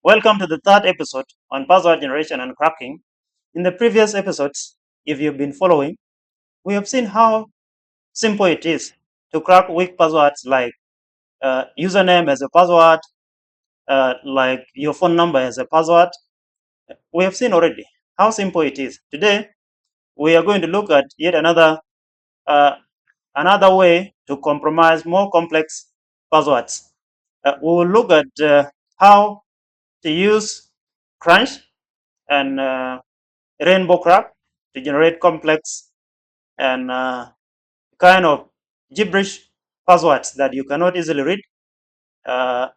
Welcome to the third episode on password generation and cracking. In the previous episodes, if you've been following, we have seen how simple it is to crack weak passwords like username as a password, like your phone number as a password. We have seen already how simple it is. Today, we are going to look at yet uh, another way to compromise more complex passwords. We will look at how to use Crunch and rainbow crack to generate complex and kind of gibberish passwords that you cannot easily read. Uh,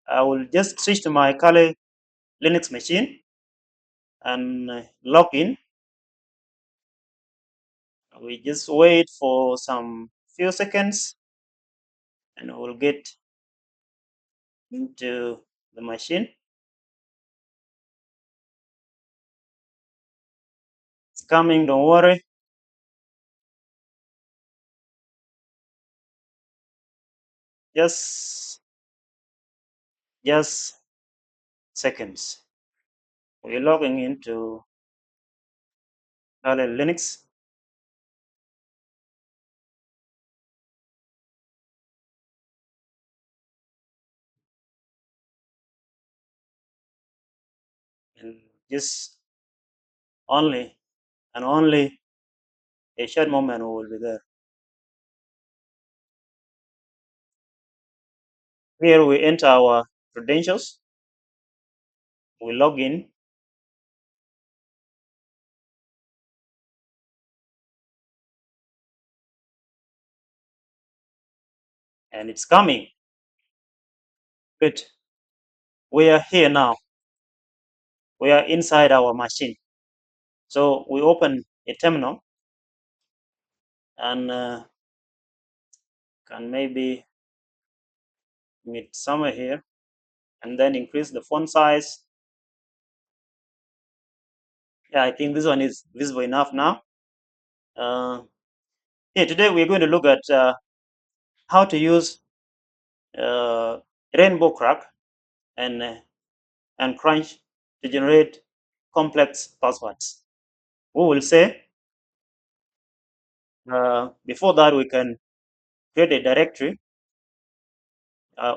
I will just switch to my Kali Linux machine and log in. We just wait for some few seconds and we'll get into the machine. It's coming, don't worry. Just seconds. We're logging into Kali Linux. And just only and only a short moment we will be there. Here we enter our credentials, we log in, and it's coming. Good. We are here now. We are inside our machine. So we open a terminal and can maybe meet somewhere here and then increase the font size. Yeah, I think this one is visible enough now. Uh, yeah, today we're going to look at how to use uh, rainbow crack and crunch to generate complex passwords. We will say before that we can create a directory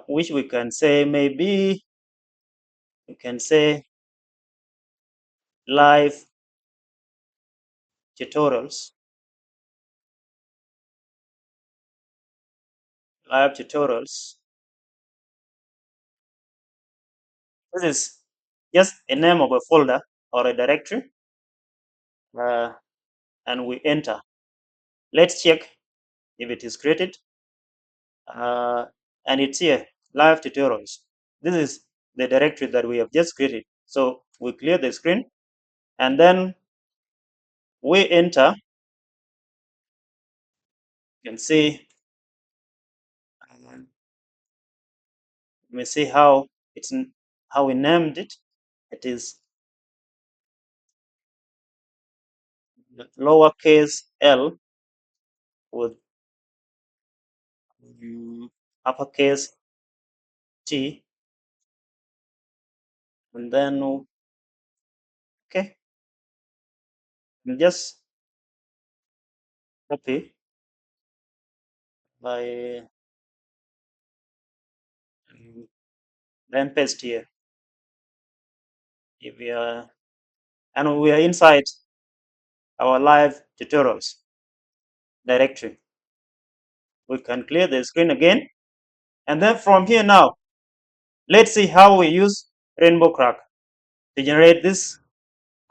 which we can say maybe we can say live tutorials. Live tutorials. This is just a name of a folder or a directory, uh, and we enter. Let's check if it is created, and it's here. Live tutorials. This is the directory that we have just created. So we clear the screen, and then we enter. You can see. Let me see how how we named it. It is lowercase l with uppercase T, and then okay, and just copy by then paste here. If we are and we are inside our live tutorials directory, we can clear the screen again, and then from here now, let's see how we use Rainbow Crack to generate these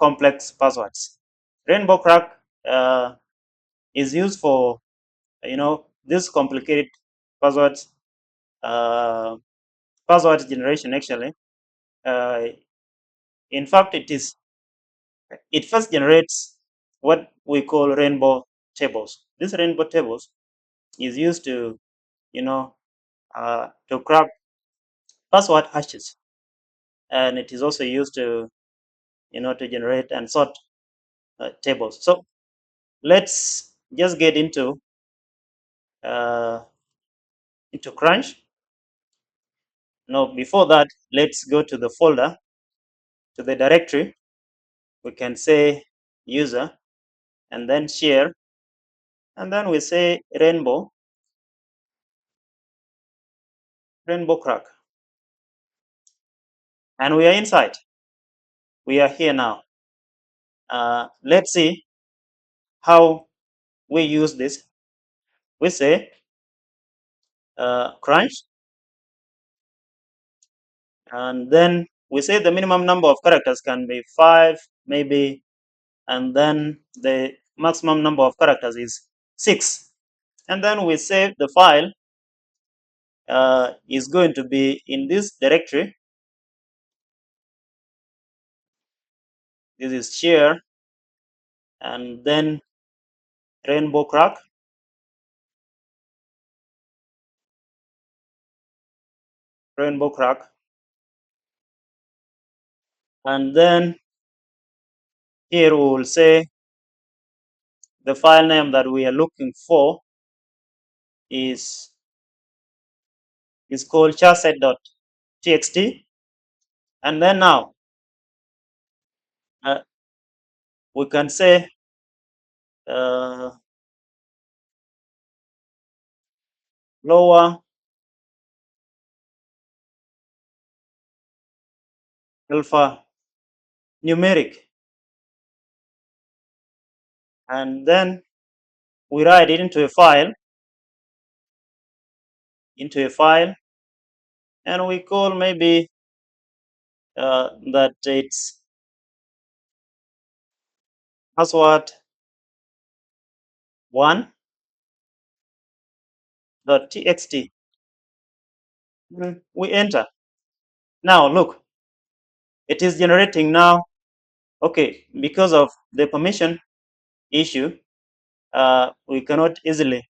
complex passwords. Rainbow Crack is used for this complicated passwords password generation actually. uh, in fact it first generates what we call rainbow tables. These rainbow tables is used to to crack password hashes, and it is also used to to generate and sort tables. So let's just get uh, into crunch. No, before that, let's go to the folder to the directory, we can say user and then share, and then we say rainbow crack, and we are inside. We are here now. Let's see how we use this. We say crunch, and then we say the minimum number of characters can be 5 maybe, and then the maximum number of characters is 6, and then we say the file is going to be in this directory. This is share, and then rainbow crack, and then here we will say the file name that we are looking for is called charset.txt, and then now we can say lower alpha numeric, and then we write it into a file, and we call maybe that it's password 1.txt. We enter. Now look, it is generating now. Okay, because of the permission issue, we cannot easily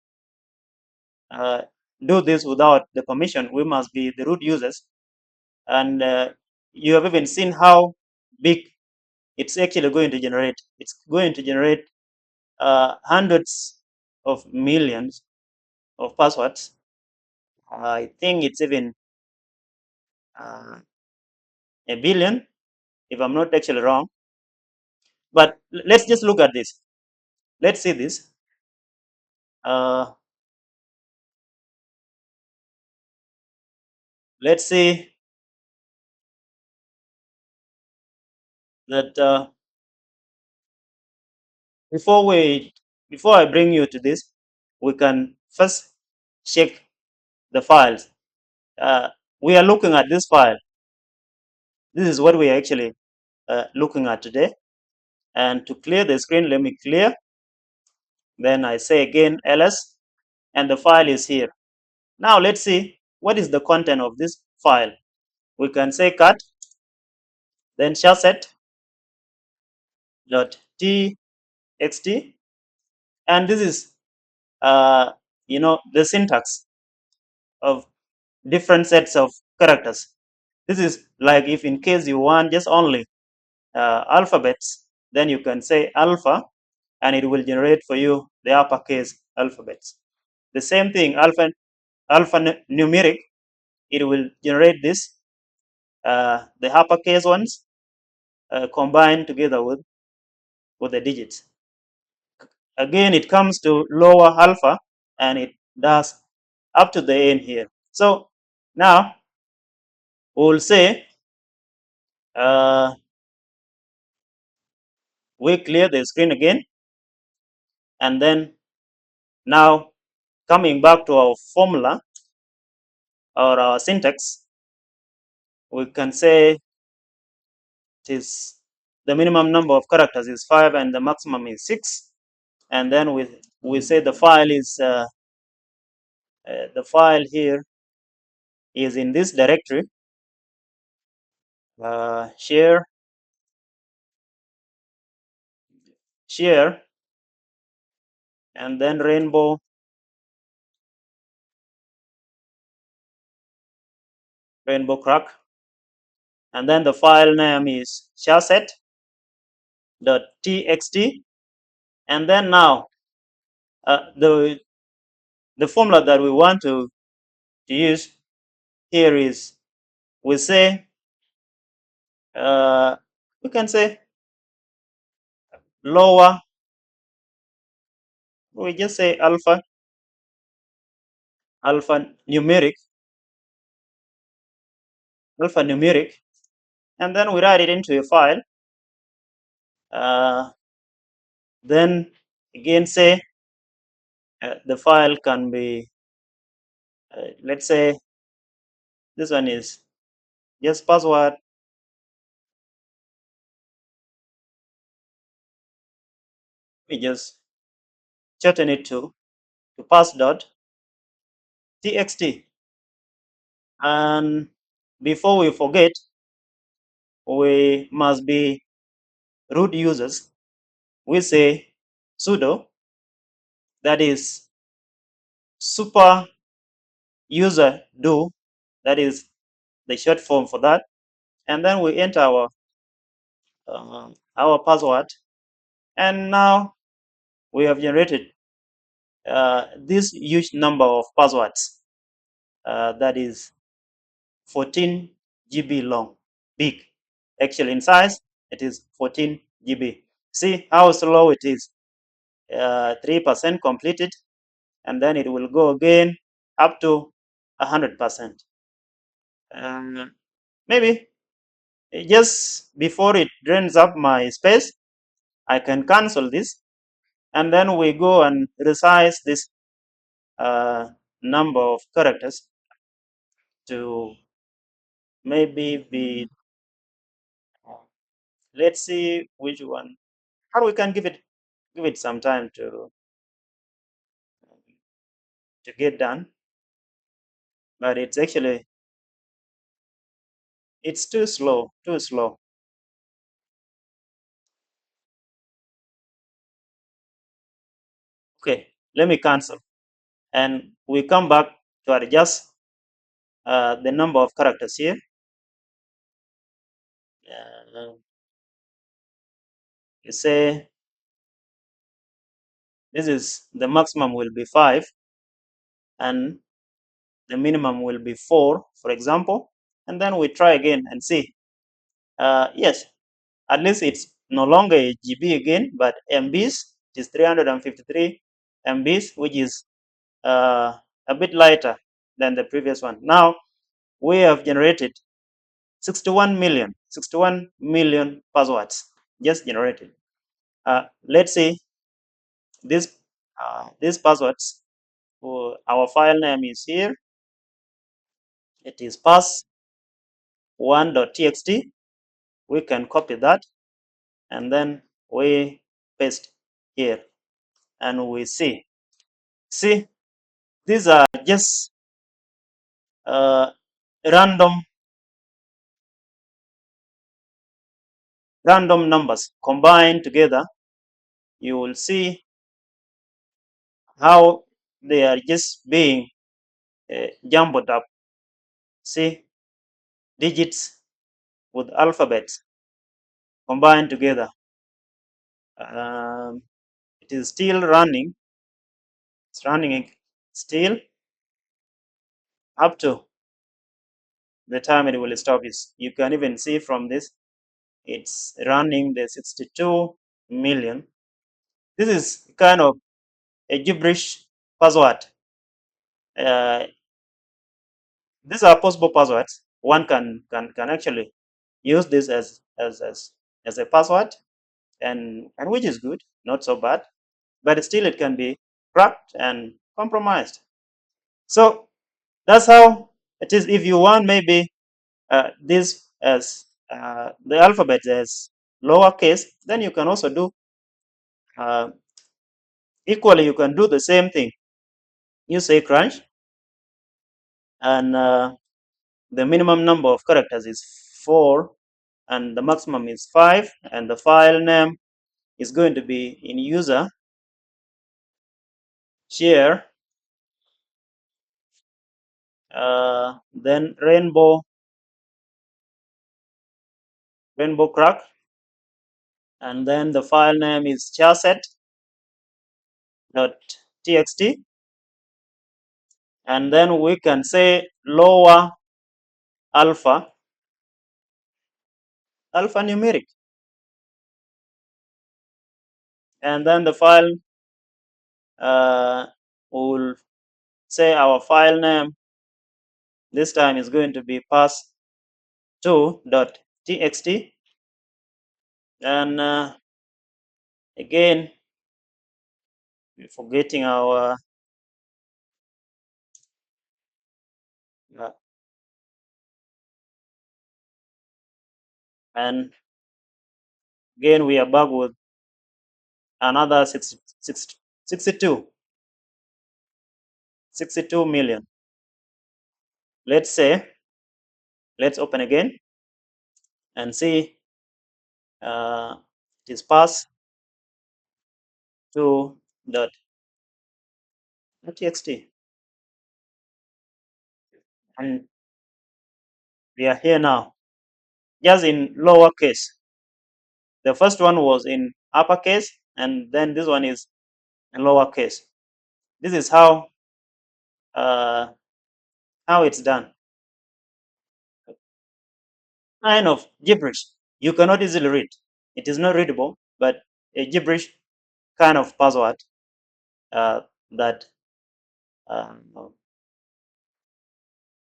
do this without the permission. We must be the root users, and you have even seen how big it's actually going to generate. It's going to generate hundreds of millions of passwords. I think it's even a billion, if I'm not actually wrong. But let's just look at this. Let's see this. Let's see that before I bring you to this, we can first check the files. We are looking at this file. This is what we are actually looking at today. And to clear the screen, let me clear. Then I say again ls, and the file is here. Now let's see what is the content of this file. We can say cut, then charset.txt, and this is the syntax of different sets of characters. This is like if in case you want just only alphabets, then you can say alpha, and it will generate for you the uppercase alphabets. The same thing, alphanumeric, it will generate this, the uppercase ones combined together with the digits. Again, it comes to lower alpha, and it does up to the end here. So now we'll say we clear the screen again, and then now coming back to our formula or our syntax, we can say it is the minimum number of characters is 5 and the maximum is 6, and then we say the file is the file here is in this directory, share, and then rainbow crack, and then the file name is charset.txt, and then now the formula that we want to use here is we say We can say lower, we just say alphanumeric, alphanumeric, and then we write it into a file. Then again say the file can be, let's say this one is just password. We just shorten it to pass.txt. And before we forget, we must be root users. We say sudo, that is super user do, that is the short form for that, and then we enter our password, and now we have generated this huge number of passwords that is 14 GB long, big. Actually, in size, it is 14 GB. See how slow it is. 3% completed, and then it will go again up to 100%. Maybe just before it drains up my space, I can cancel this, and then we go and resize this number of characters to maybe be, let's see which one, or we can give it some time to get done, but it's actually, it's too slow. Okay, let me cancel, and we come back to adjust the number of characters here. You say this is the maximum will be 5 and the minimum will be 4, for example, and then we try again and see. Yes, at least it's no longer a GB again, but MBs. It is 353 MBs, which is a bit lighter than the previous one. Now we have generated 61 million passwords just generated. Let's say these passwords. Our file name is here. It is pass1.txt. We can copy that and then we paste here, and we see. See, these are just random numbers combined together. You will see how they are just being jumbled up. See, digits with alphabets combined together. It is still running. It's running still up to the time it will stop. Is you can even see from this, it's running the 62 million. This is kind of a gibberish password. These are possible passwords. One can actually use this as a password, and which is good, not so bad, but still it can be cracked and compromised. So that's how it is. If you want maybe this as the alphabet as lowercase, then you can also do equally. You can do the same thing. You say crunch, and the minimum number of characters is 4, and the maximum is 5, and the file name is going to be in user share, then rainbow crack, and then the file name is charset.txt, and then we can say lower alphanumeric. and then the file will say our file name this time is going to be pass2.txt, and again we're forgetting our uh, and again we are back with another 62 million. Let's say, let's open again and see it is pass to dot txt, and we are here now, just in lowercase. The first one was in uppercase, and then this one is in lowercase. This is uh, how it's done. Kind of gibberish. You cannot easily read. It is not readable, but a gibberish kind of password that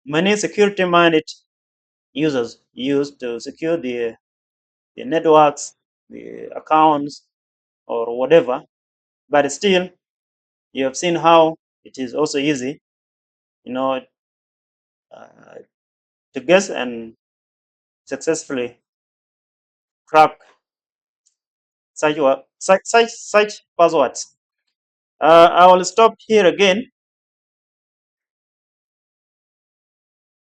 many security-minded users use to secure the networks, the accounts, or whatever. But still, you have seen how it is also easy, you know, uh, to guess and successfully crack such passwords. I will stop here again.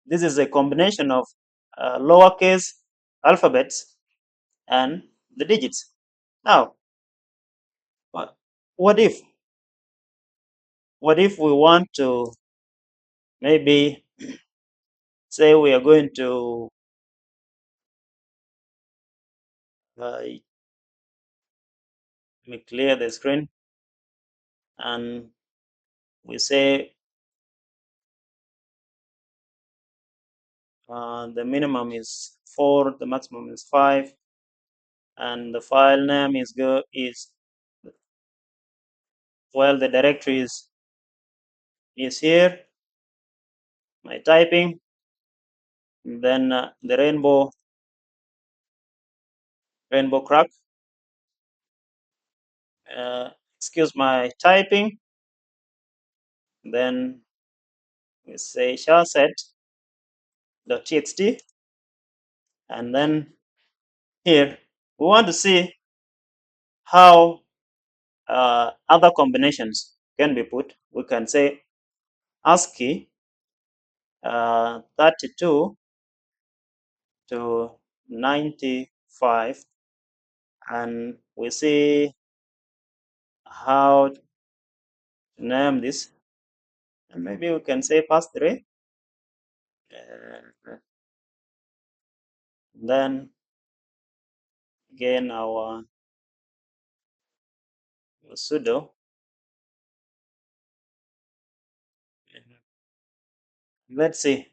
This is a combination of lowercase alphabets and the digits. Now, wha- what if we want to maybe say we are going to let me clear the screen, and we say the minimum is 4, the maximum is 5, and the file name is well, the directory is here. My typing, then the rainbow crack. Excuse my typing. Then we say charset.txt, and then here we want to see how other combinations can be put. We can say ASCII 32 to 95, and we see how to name this, and maybe we can say pass3. Then again our sudo. Let's see,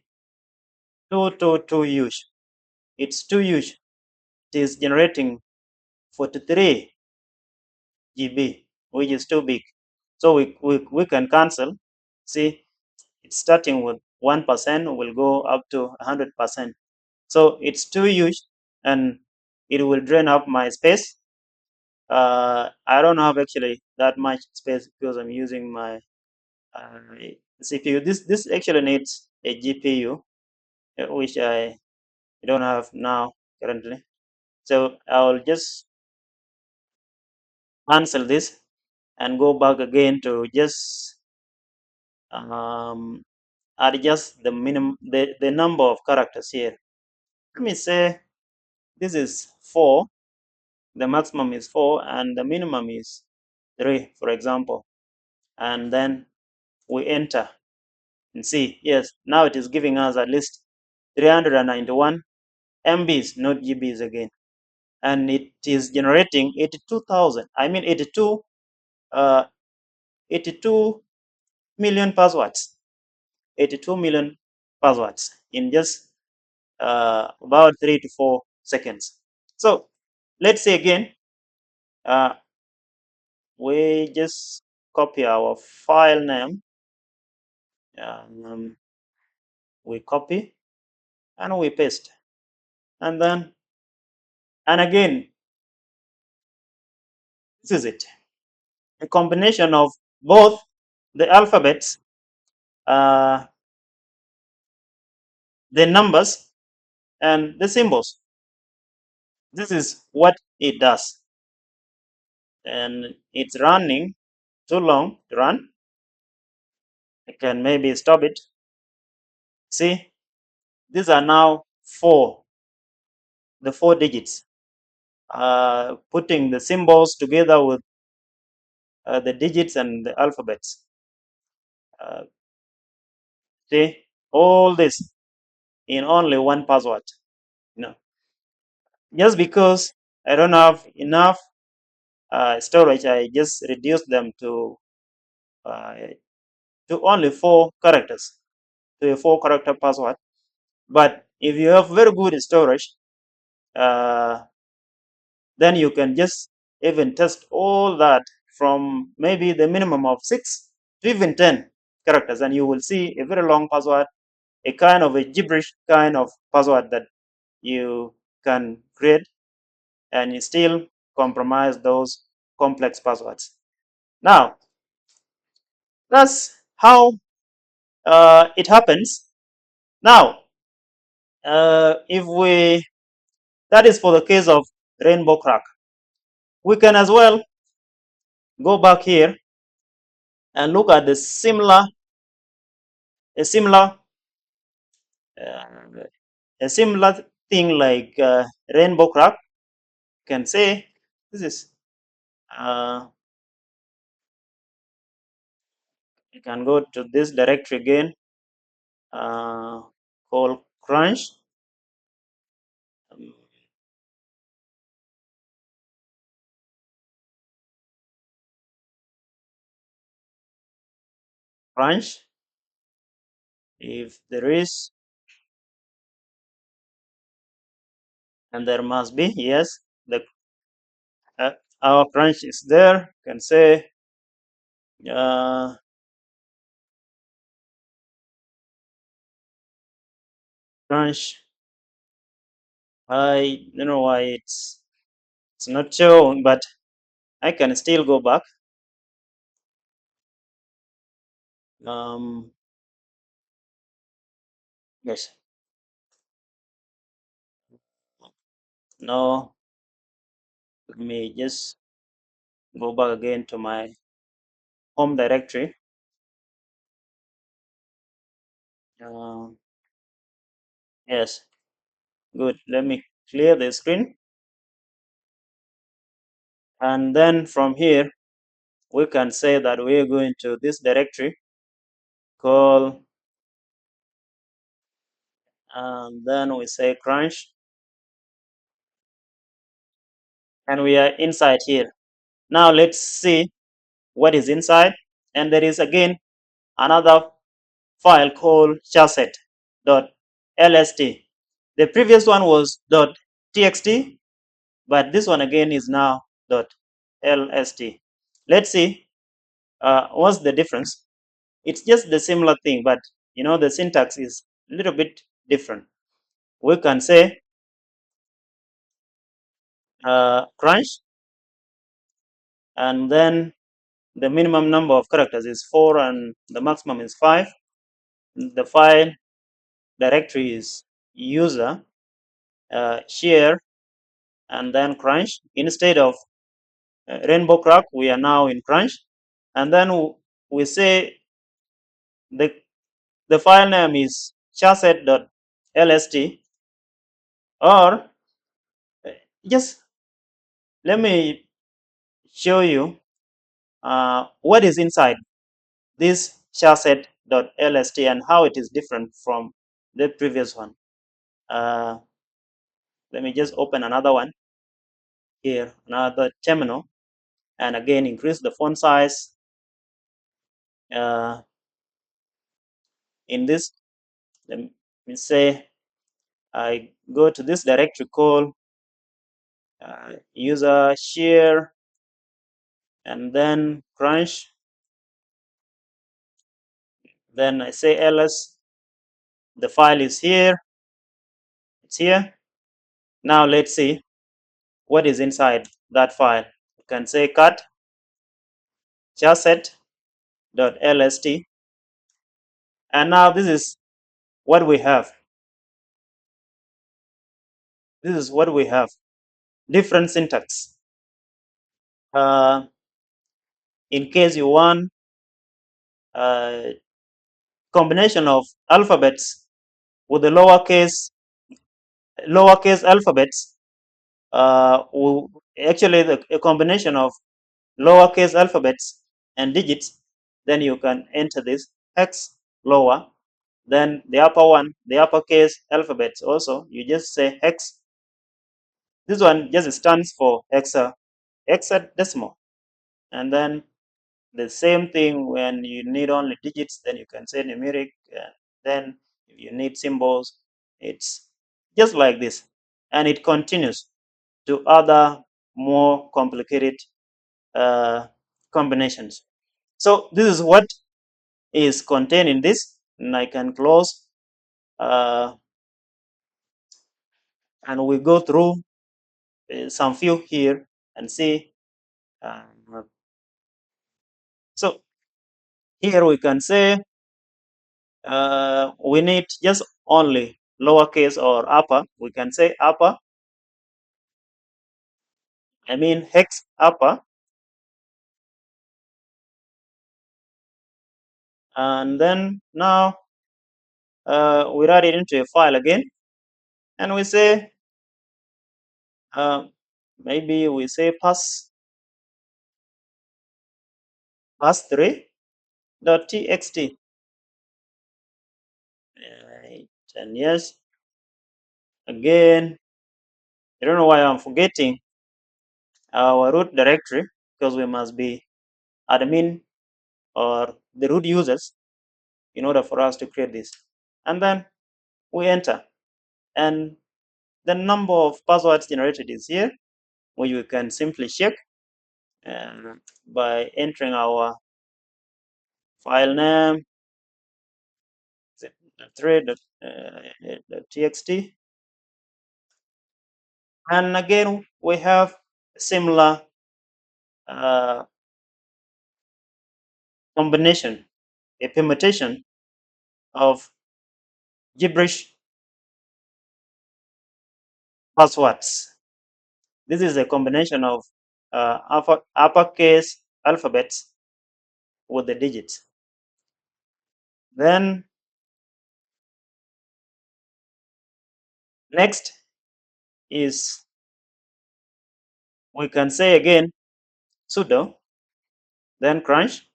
222 huge. It's too huge. It is generating 43 GB, which is too big. So we can cancel. See, it's starting with 1%, will go up to 100%. So it's too huge, and it will drain up my space. I don't have actually that much space because I'm using my CPU. This actually needs a GPU, which I don't have now currently. So I'll just cancel this and go back again to just adjust the minimum, the number of characters here. Let me say this is 4, the maximum is 4, and the minimum is 3, for example. And then we enter and see, yes, now it is giving us at least 391 MBs, not GBs again. And it is generating 82,000, I mean 82 million passwords, 82 million passwords in just about 3 to 4 seconds. So let's say again, we just copy our file name. We copy and we paste, and then and again, this is it, a combination of both the alphabets, uh, the numbers, and the symbols. This is what it does, and it's running too long to run. I can maybe stop it. See, these are now the four digits. Putting the symbols together with the digits and the alphabets. Uh, See, all this in only one password. You know, just because I don't have enough storage, I just reduced them uh, to only 4 characters, to a 4 character password. But if you have very good storage, uh, then you can just even test all that from maybe the minimum of 6 to even 10 characters, and you will see a very long password, a kind of a gibberish kind of password that you can create and you still compromise those complex passwords. Now, that's how it happens. Now, if we, that is for the case of rainbow crack. We can as well go back here and look at the a similar, uh, a similar thing like rainbow crack. You can say this is. You can go to this directory again, uh, called crunch. Um, crunch. If there is, and there must be, yes, the uh, our crunch is there. You can say uh, crunch. I don't know why it's not showing, but I can still go back. Um, yes. No. Let me just go back again to my home directory. Uh, yes. Good. Let me clear the screen, and then from here we can say that we are going to this directory called, and then we say crunch, and we are inside here. Now let's see what is inside, and there is again another file called chasset.lst. The previous one was .txt, but this one again is now .lst. Let's see what's the difference. It's just the similar thing, but the syntax is a little bit different. We can say crunch, and then the minimum number of characters is 4 and the maximum is 5. The file directory is user share and then crunch. Instead of rainbow crack, we are now in crunch, and then we say the file name is chasset.lst, or just let me show you what is inside this chasset.lst and how it is different from the previous one. Uh, Let me just open another one here, another terminal, and again increase the font size. Uh, in this, let me say I go to this directory called user share and then crunch. Then I say ls. The file is here. It's here. Now let's see what is inside that file. You can say cut charset.lst, and now this is what we have. This is what we have. Different syntax. In case you want combination of alphabets with the lowercase alphabets, actually a combination of lowercase alphabets and digits, then you can enter this hex lower. Then the upper one, the uppercase alphabets also, you just say hex. This one just stands for hexadecimal. And then the same thing when you need only digits, then you can say numeric. Then if you need symbols, it's just like this. And it continues to other more complicated combinations. So this is what is contained in this, and I can close and we go through some few here and see. So here we can say we need just only lowercase or upper. We can say upper, I mean hex upper, and then now we write it into a file again, and we say maybe we say pass3.txt, and yes, again, I don't know why I'm forgetting our root directory, because we must be admin or the root users in order for us to create this. And then we enter, and the number of passwords generated is here, where you can simply check by entering our file name thread.txt, and again we have similar combination, a permutation of gibberish passwords. This is a combination of uppercase alphabets with the digits. Then next is, we can say again sudo, then crunch.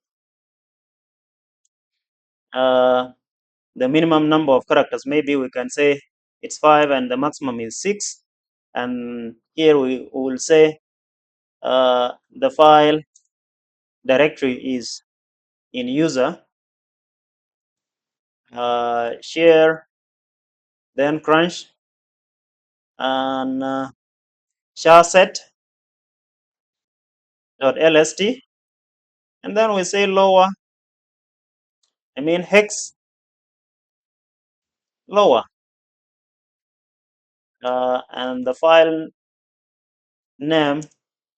The minimum number of characters, maybe we can say it's 5 and the maximum is 6. And here we will say the file directory is in user, share, then crunch, and charset.lst, and then we say lower, I mean hex lower, and the file name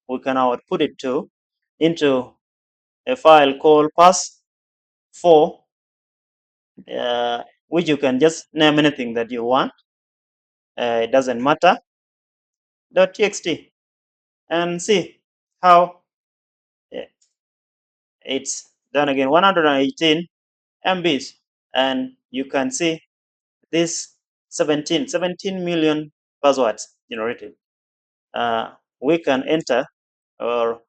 we can output it into a file called pass4, which you can just name anything that you want. It doesn't matter. .txt, and see how it's done again. 118 MBs, and you can see this 17 million passwords generated. We can enter, or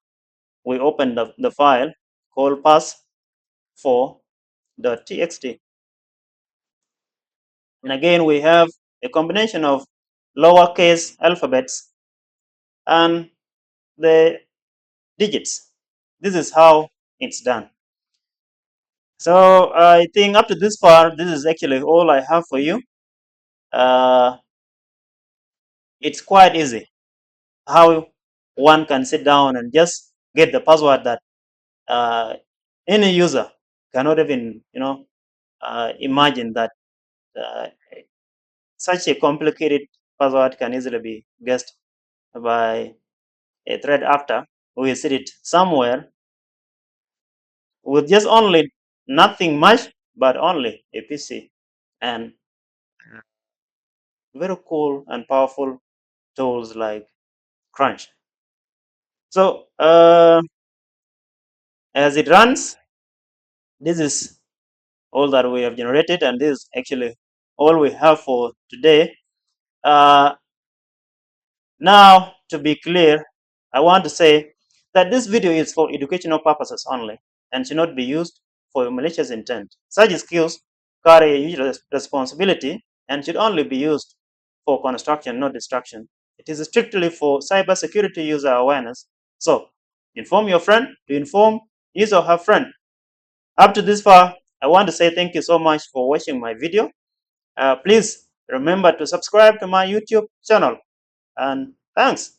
we open the file called pass4.txt, and again we have a combination of lowercase alphabets and the digits. This is how it's done. So I think up to this far, this is actually all I have for you. It's quite easy how one can sit down and just get the password that any user cannot even, imagine that such a complicated password can easily be guessed by a threat actor who is seated somewhere with just only nothing much but only a PC and very cool and powerful tools like Crunch. So as it runs, this is all that we have generated, and this is actually all we have for today. Uh, Now, to be clear, I want to say that this video is for educational purposes only and should not be used for malicious intent. Such skills carry a huge responsibility and should only be used for construction, not destruction. It is strictly for cybersecurity user awareness. So, inform your friend to inform his or her friend. Up to this far, I want to say thank you so much for watching my video. Please remember to subscribe to my YouTube channel, and thanks.